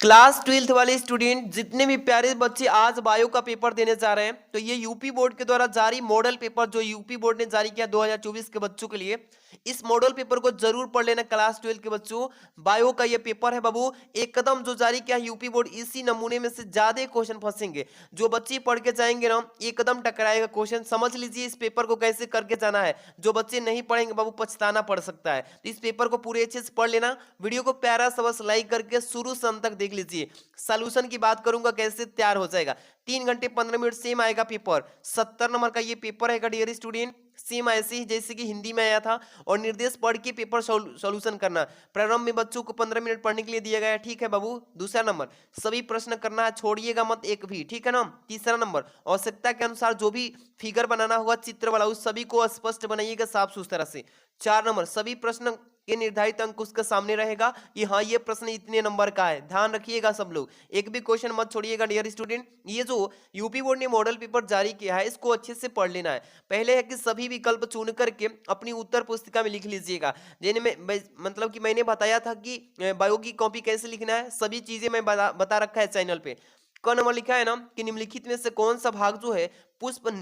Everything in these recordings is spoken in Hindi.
क्लास 12th वाले स्टूडेंट जितने भी प्यारे बच्चे आज बायो का पेपर देने जा रहे हैं, तो ये यूपी बोर्ड के द्वारा जारी मॉडल पेपर जो यूपी बोर्ड ने जारी किया 2024 के बच्चों के लिए, इस मॉडल पेपर को जरूर पढ़ लेना क्लास 12 के बच्चों। बायो का ये पेपर है बाबू, एक कदम जो जारी किया यूपी बोर्ड, इसी नमूने में से ज्यादा क्वेश्चन फंसेंगे। जो बच्चे पढ़ के जाएंगे ना, एक कदम टकराएगा क्वेश्चन। समझ लीजिए इस पेपर को कैसे करके जाना है। जो बच्चे नहीं पढ़ेंगे बाबू, पछताना पड़ सकता है। तो इस पेपर को पूरे अच्छे से पढ़ लेना। वीडियो को प्यारा सा बस लाइक करके शुरू से अंत तक देख लीजिए। सॉल्यूशन की बात करूंगा कैसे तैयार हो जाएगा। 3 घंटे 15 मिनट सेम आएगा पेपर। 70 नंबर का ये पेपर है डियर स्टूडेंट, सेम ऐसे ही जैसे कि हिंदी में आया था। और निर्देश पढ़ के पेपर सॉल्यूशन करना। प्रारंभ में बच्चों को 15 मिनट पढ़ने के लिए दिया गया है, ठीक है बाबू। दूसरा नंबर, सभी प्रश्न करना है, छोड़िएगा मत एक भी, ठीक है ना। तीसरा नंबर, आवश्यकता के अनुसार जो भी फिगर बनाना होगा चित्र वाला, उस सभी को स्पष्ट बनाइएगा साफ सुथरा से। 4 नंबर, सभी प्रश्न के निर्धारित अंक उसके सामने रहेगा कि हाँ ये प्रश्न इतने नंबर का है। ध्यान रखिएगा सब लोग, एक भी क्वेश्चन मत छोड़िएगा डियर स्टूडेंट। ये जो यूपी बोर्ड ने मॉडल पेपर जारी किया है, इसको अच्छे से पढ़ लेना है। पहले है कि सभी विकल्प चुन करके अपनी उत्तर पुस्तिका में लिख लीजिएगा। जिनमें मतलब कि मैंने बताया था कि बायो की कॉपी कैसे लिखना है, सभी चीजें मैं बता रखा है चैनल पे। क नंबर लिखा है ना कि निम्नलिखित में से कौन सा भाग जो है पुष्प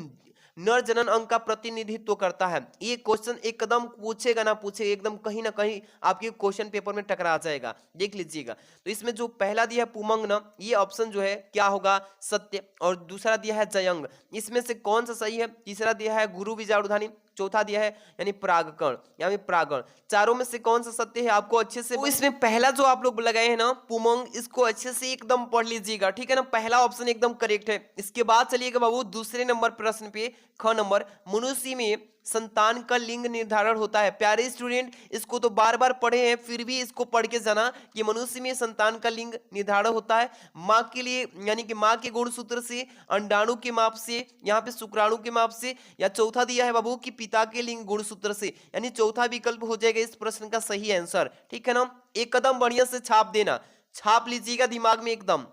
नर जनन अंग का प्रतिनिधित्व करता है। ये क्वेश्चन एकदम पूछेगा ना पूछे, एकदम कहीं ना कहीं आपके क्वेश्चन पेपर में टकरा जाएगा, देख लीजिएगा। तो इसमें जो पहला दिया है पुमंग न, ये ऑप्शन जो है क्या होगा, सत्य। और दूसरा दिया है जयंग, इसमें से कौन सा सही है। तीसरा दिया है गुरु विजारुधानी। चौथा दिया है यानी परागकण यानी परागण। चारों में से कौन सा सत्य है आपको अच्छे से। तो इसमें पहला जो आप लोग लगाए हैं ना पुमंग, इसको अच्छे से एकदम पढ़ लीजिएगा, ठीक है ना। पहला ऑप्शन एकदम करेक्ट है। इसके बाद चलिएगा बाबू दूसरे नंबर प्रश्न पे, ख नंबर, मनुष्य में संतान का लिंग निर्धारण होता है। प्यारे स्टूडेंट, इसको तो बार बार पढ़े हैं, फिर भी इसको पढ़ के जाना कि मनुष्य में संतान का लिंग निर्धारण होता है माँ के लिए, यानी कि माँ के गुणसूत्र से, अंडाणु के माप से, यहाँ पे शुक्राणु के माप से, या चौथा दिया है बाबू कि पिता के लिंग गुणसूत्र से, यानी चौथा विकल्प हो जाएगा इस प्रश्न का सही आंसर, ठीक है ना। एक कदम बढ़िया से छाप देना, छाप लीजिएगा दिमाग में एकदम।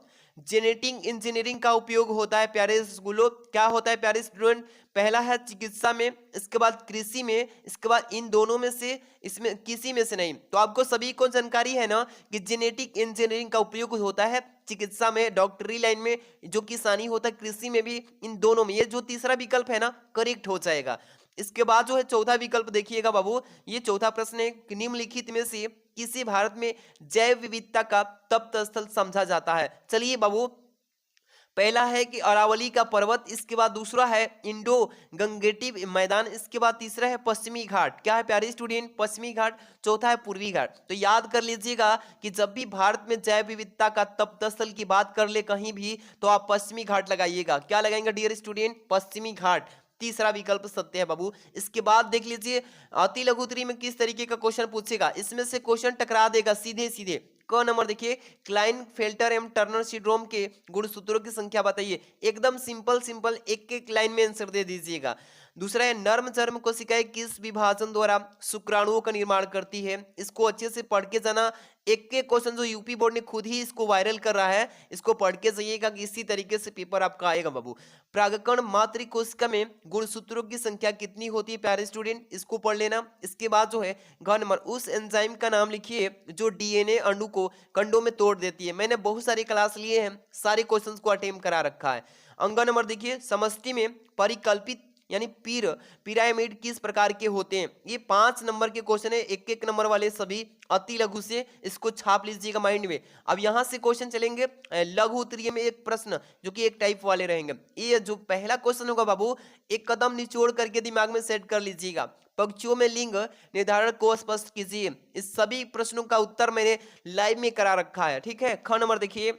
जेनेटिक इंजीनियरिंग का उपयोग होता है प्यारे स्कूलों, क्या होता है प्यारे स्टूडेंट। पहला है चिकित्सा में, इसके बाद कृषि में, इसके बाद इन दोनों में से इसमें किसी में से नहीं। तो आपको सभी को जानकारी है ना कि जेनेटिक इंजीनियरिंग का उपयोग होता है चिकित्सा में, डॉक्टरी लाइन में, जो किसानी होता है कृषि में भी, इन दोनों में। ये जो तीसरा विकल्प है ना करेक्ट हो जाएगा। इसके बाद जो है चौथा विकल्प देखिएगा बाबू, ये चौथा प्रश्न है कि निम्नलिखित में से किसी भारत में जैव विविधता का तप्त स्थल समझा जाता है। चलिए बाबू, पहला है कि अरावली का पर्वत, इसके बाद दूसरा है इंडो गंगेटिव मैदान, इसके बाद तीसरा है पश्चिमी घाट। क्या है प्यारे स्टूडेंट, पश्चिमी घाट। चौथा है पूर्वी घाट। तो याद कर लीजिएगा कि जब भी भारत में जैव विविधता का तप्त स्थल की बात कर ले कहीं भी, तो आप पश्चिमी घाट लगाइएगा। क्या लगाएंगे डियर स्टूडेंट, पश्चिमी घाट। तीसरा विकल्प सत्य है बाबू। इसके बाद देख लीजिए अति लघु उत्तरी में किस तरीके का क्वेश्चन पूछेगा, इसमें से क्वेश्चन टकरा देगा सीधे सीधे। क नंबर देखिए, क्लाइन फेल्टर एवं टर्नर सिंड्रोम के गुणसूत्रों की संख्या बताइए। एकदम सिंपल सिंपल एक एक लाइन में आंसर दे दीजिएगा। दूसरा है नर्म चर्म कोशिकाएं किस विभाजन द्वारा शुक्राणुओं का निर्माण करती है। इसको अच्छे से पढ़ के जाना। एक एक क्वेश्चन जो यूपी बोर्ड ने खुद ही इसको वायरल कर रहा है, इसको पढ़ के जाइएगा कि इसी तरीके से पेपर आपका आएगा बाबू। प्रागकण मातृ कोशिका में गुणसूत्रों की संख्या कितनी होती है प्यारे स्टूडेंट, इसको पढ़ लेना। इसके बाद जो है घ नंबर, उस एंजाइम का नाम लिखिए जो डीएनए अणु को खंडों में तोड़ देती है। मैंने बहुत सारी क्लास लिए हैं, सारे क्वेश्चंस को अटेम्प्ट करा रखा है। अंग नंबर देखिए, समष्टि में परिकल्पित यानी पिरामिड किस प्रकार के होते हैं। ये 5 नंबर के क्वेश्चन है, एक एक नंबर वाले सभी अति लघु से, इसको छाप लीजिएगा माइंड में। अब यहाँ से क्वेश्चन चलेंगे लघु उत्तरीय में, एक प्रश्न जो कि एक टाइप वाले रहेंगे। ये जो पहला क्वेश्चन होगा बाबू, एक कदम निचोड़ करके दिमाग में सेट कर लीजिएगा। पक्षियों में लिंग निर्धारण को स्पष्ट कीजिए। इस सभी प्रश्नों का उत्तर मैंने लाइव में करा रखा है, ठीक है। ख नंबर देखिए,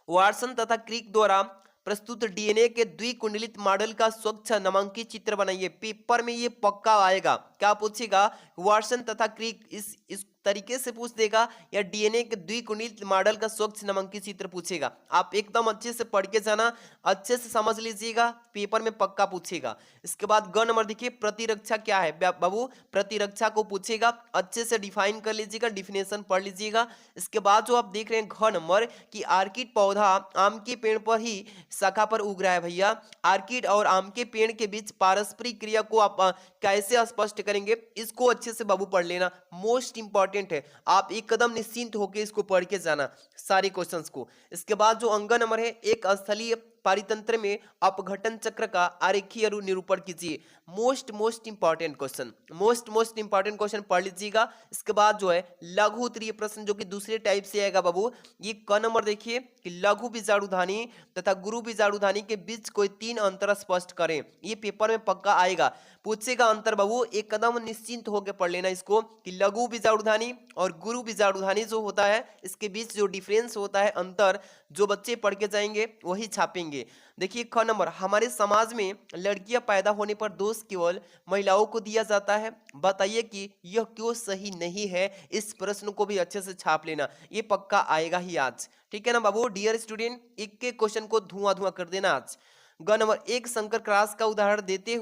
वाटसन तथा क्रिक द्वारा प्रस्तुत डीएनए के द्विकुंडलित मॉडल का स्वच्छ नामांकित चित्र बनाइए। पेपर में ये पक्का आएगा। क्या पूछेगा, वाटसन तथा क्रिक इस तरीके से पूछ देगा, या डीएनए के द्विकुंडलित मॉडल का स्वच्छ नामांकित चित्र पूछेगा। आप एकदम अच्छे से पढ़ के जाना, अच्छे से समझ लीजिएगा, पेपर में पक्का पूछेगा। इसके बाद ग नंबर देखिए, प्रतिरक्षा क्या है बाबू, प्रतिरक्षा को पूछेगा, अच्छे से डिफाइन कर लीजिएगा, डिफिनेशन पढ़ लीजिएगा। इसके बाद जो आप देख रहे हैं घ नंबर की आर्किड पौधा आम के पेड़ पर ही शाखा पर उग रहा है। भैया आर्किड और आम के पेड़ के बीच पारस्परिक क्रिया को आप कैसे स्पष्ट करेंगे, इसको अच्छे से बाबू पढ़ लेना, मोस्ट इंपॉर्टेंट इंपॉर्टेंट है, आप एकदम निश्चिंत होकर इसको पढ़ के जाना सारे क्वेश्चंस को। इसके बाद जो अंक नंबर है, एक स्थलीय पारितंत्र में अपघटन चक्र का आरेखीय निरूपण कीजिए। मोस्ट इंपॉर्टेंट क्वेश्चन पढ़ लीजिएगा। इसके बाद जो है लघु उत्तरीय प्रश्न जो कि दूसरे टाइप से आएगा बाबू, ये क नंबर देखिए कि लघु बीजाणुधानी तथा गुरु बीजाणुधानी के बीच कोई 3 अंतर स्पष्ट करें। ये पेपर में पक्का आएगा, पूछेगा अंतर बाबू, एकदम निश्चिंत होकर पढ़ लेना इसको कि लघु बीजाणुधानी और गुरु बीजाणुधानी जो होता है इसके बीच जो डिफरेंस होता है, अंतर, जो बच्चे पढ़ के जाएंगे वही छापेंगे। देखिए ख नंबर, हमारे समाज में लड़कियां पैदा होने पर दोष केवल महिलाओं को दिया जाता है, बताइए कि यह क्यों सही नहीं है। इस प्रश्न को भी अच्छे से छाप लेना, ये पक्का आएगा ही आज, ठीक है ना बाबू। डियर स्टूडेंट, एक के क्वेश्चन को धुआं कर देना आज। ग नंबर, एक शंकर क्रॉस का उदाहरण लेते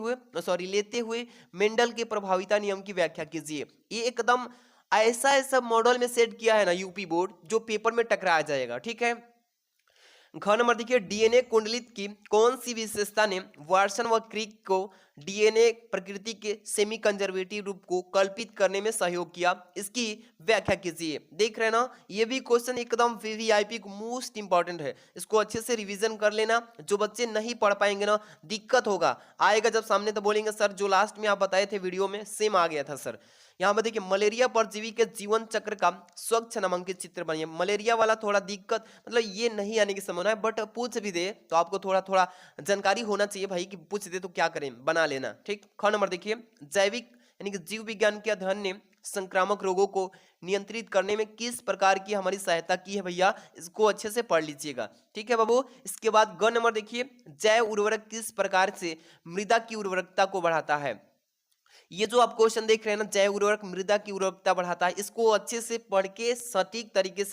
हुए मेंडल के प्रभाविता नियम की व्याख्या कीजिए। ये एकदम ऐसा मॉडल में सेट किया है ना यूपी बोर्ड, जो पेपर में टकराया जाएगा, ठीक है। घ नंबर देखिए, डीएनए कुंडलित की कौन सी विशेषता ने वाटसन व क्रिक को डीएनए प्रकृति के सेमी कंजर्वेटिव रूप को कल्पित करने में सहयोग किया, इसकी व्याख्या कीजिए। देख रहे हैं ना, ये भी क्वेश्चन एकदम वीवीआईपी मोस्ट इंपॉर्टेंट है, इसको अच्छे से रिवीजन कर लेना। जो बच्चे नहीं पढ़ पाएंगे ना, दिक्कत होगा, आएगा जब सामने तो बोलेंगे सर जो लास्ट में आप बताए थे वीडियो में सेम आ गया था सर। यहाँ पर देखिए, मलेरिया परजीवी के जीवन चक्र का स्वच्छ नामांकित चित्र बनिए। मलेरिया वाला थोड़ा दिक्कत, मतलब ये नहीं आने की संभावना है, बट पूछ भी दे तो आपको थोड़ा जानकारी होना चाहिए भाई, कि पूछ दे तो क्या करें, बना लेना, ठीक। ख नंबर देखिए, जैविक यानी कि जीव विज्ञान के अध्ययन ने संक्रामक रोगों को नियंत्रित करने में किस प्रकार की हमारी सहायता की है भैया, इसको अच्छे से पढ़ लीजिएगा, ठीक है बाबू। इसके बाद ग नंबर देखिए, जैव उर्वरक किस प्रकार से मृदा की उर्वरकता को बढ़ाता है। ये जो आप क्वेश्चन देख रहे हैं ना, जैव उर्वरक मृदा की उर्वरकता बढ़ाता है, इसको अच्छे से पढ़ के सटीक तरीके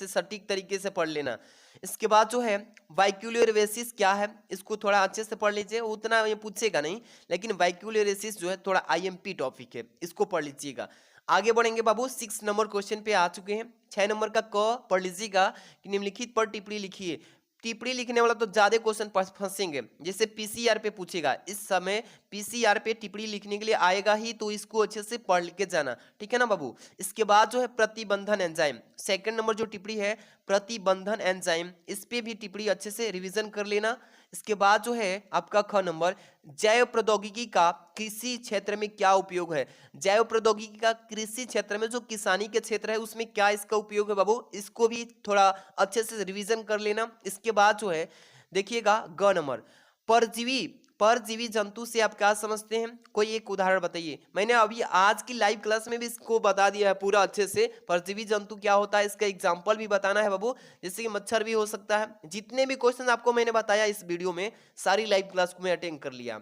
से पढ़ लेना। इसके बाद जो है वाइक्यूलोरेसिस क्या है, इसको थोड़ा अच्छे से पढ़ लीजिए, उतना ये पूछेगा नहीं, लेकिन वाइक्यूलोरेसिस जो है थोड़ा आईएमपी टॉपिक है, इसको पढ़ लीजिएगा। आगे बढ़ेंगे बाबू, 6 नंबर क्वेश्चन पे आ चुके हैं। 6 नंबर का क पढ़ लीजिएगा कि निम्नलिखित पर टिप्पणी लिखिए। टिप्पणी लिखने वाला तो ज्यादा क्वेश्चन फंसेंगे, जैसे पीसीआर पे पूछेगा, इस समय पीसीआर पे टिप्पणी लिखने के लिए आएगा ही, तो इसको अच्छे से पढ़ के जाना, ठीक है ना बाबू। इसके बाद जो है प्रतिबंधन एंजाइम, सेकंड नंबर जो टिप्पणी है प्रतिबंधन एंजाइम, इस पे भी टिप्पणी अच्छे से रिवीजन कर लेना। इसके बाद जो है आपका ख नंबर, जैव प्रौद्योगिकी का कृषि क्षेत्र में क्या उपयोग है। जैव प्रौद्योगिकी का कृषि क्षेत्र में जो किसानी के क्षेत्र है उसमें क्या इसका उपयोग है बाबू, इसको भी थोड़ा अच्छे से रिवीजन कर लेना। इसके बाद जो है देखिएगा ग नंबर, परजीवी जंतु से आप क्या समझते हैं, कोई एक उदाहरण बताइए। मैंने अभी आज की लाइव क्लास में भी इसको बता दिया है पूरा अच्छे से, परजीवी जंतु क्या होता है, इसका एग्जांपल भी बताना है बाबू, जैसे कि मच्छर भी हो सकता है। जितने भी क्वेश्चन आपको मैंने बताया इस वीडियो में, सारी लाइव क्लास को मैं अटेंड कर लिया।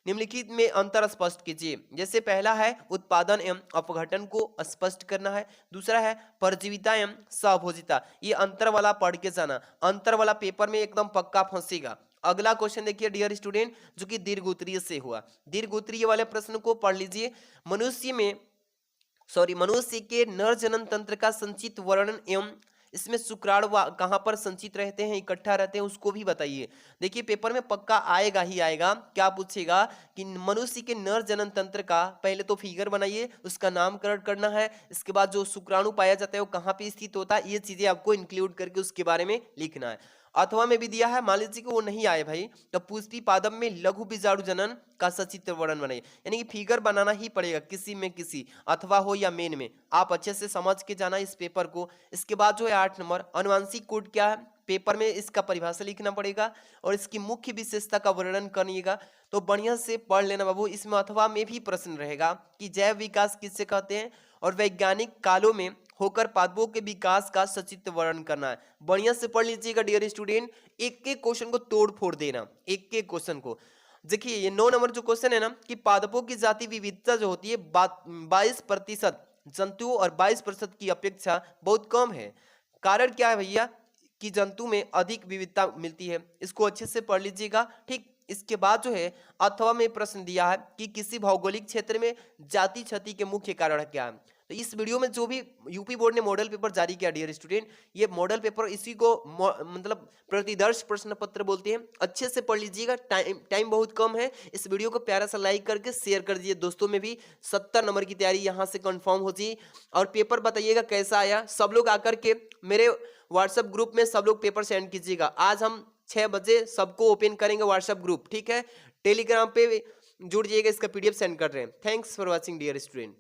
निम्नलिखित में अंतर स्पष्ट कीजिए। जैसे पहला है उत्पादन एवं अपघटन को स्पष्ट करना है, दूसरा है परजीविता एवं सहभोजिता, ये अंतर वाला पढ़ के जाना, अंतर वाला पेपर में एकदम पक्का फंसेगा। अगला क्वेश्चन देखिए डियर स्टूडेंट, जो कि दीर्घोत्तरीय से हुआ, दीर्घोत्तरीय वाले प्रश्न को पढ़ लीजिए। मनुष्य के नर जनन तंत्र का संचित वर्णन एवं इसमें शुक्राणु कहाँ पर संचित रहते हैं, इकट्ठा रहते हैं, उसको भी बताइए। देखिए पेपर में पक्का आएगा ही आएगा, क्या पूछेगा कि मनुष्य के नर जनन तंत्र का पहले तो फिगर बनाइए, उसका नामकरण करना है, इसके बाद जो शुक्राणु पाया जाता है वो कहाँ पे स्थित होता है, ये चीजें आपको इंक्लूड करके उसके बारे में लिखना है। अथवा में भी दिया है, मान लीजिए कि वो नहीं आए भाई, तो पुष्पी पादप में लघु बीजाणु जनन का सचित्र वर्णन बनाइए, यानी कि फिगर बनाना ही पड़ेगा, किसी में किसी अथवा हो या मेन में, आप अच्छे से समझ के जाना इस पेपर को। इसके बाद जो है 8 नंबर, अनुवांशिक कोड क्या है, पेपर में इसका परिभाषा लिखना पड़ेगा और इसकी मुख्य विशेषता का वर्णन करिएगा, तो बढ़िया से पढ़ लेना बाबू। इसमें अथवा में भी प्रश्न रहेगा कि जैव विकास किससे कहते हैं और वैज्ञानिक कालों में होकर पादपों के विकास का सचित्र वर्णन करना है। बढ़िया से पढ़ लीजिएगा डियर स्टूडेंट, एक एक क्वेश्चन को तोड़ फोड़ देना, एक एक क्वेश्चन को। देखिए ये 9 नंबर जो क्वेश्चन है ना कि पादपों की जाति विविधता जो होती है 22% जंतुओं और 22% की अपेक्षा बहुत कम है। कारण क्या है भैया कि जंतु में अधिक विविधता मिलती है, इसको अच्छे से पढ़ लीजिएगा, ठीक। इसके बाद जो है अथवा में प्रश्न दिया है कि किसी भौगोलिक क्षेत्र में जाति क्षति के मुख्य कारण क्या है, तो इस वीडियो में जो भी यूपी बोर्ड ने मॉडल पेपर जारी किया डियर स्टूडेंट, ये मॉडल पेपर इसी को मतलब प्रतिदर्श प्रश्न पत्र बोलते हैं। अच्छे से पढ़ लीजिएगा, टाइम बहुत कम है। इस वीडियो को प्यारा सा लाइक करके शेयर कर दीजिए दोस्तों में भी। 70 नंबर की तैयारी यहाँ से कंफर्म हो जी। और पेपर बताइएगा कैसा आया। सब लोग आकर के मेरे व्हाट्सएप ग्रुप में सब लोग पेपर सेंड कीजिएगा। आज हम 6 बजे सबको ओपन करेंगे व्हाट्सएप ग्रुप, ठीक है। टेलीग्राम पे जुड़ जाइएगा, इसका PDF सेंड कर रहे हैं। Thanks for watching dear student.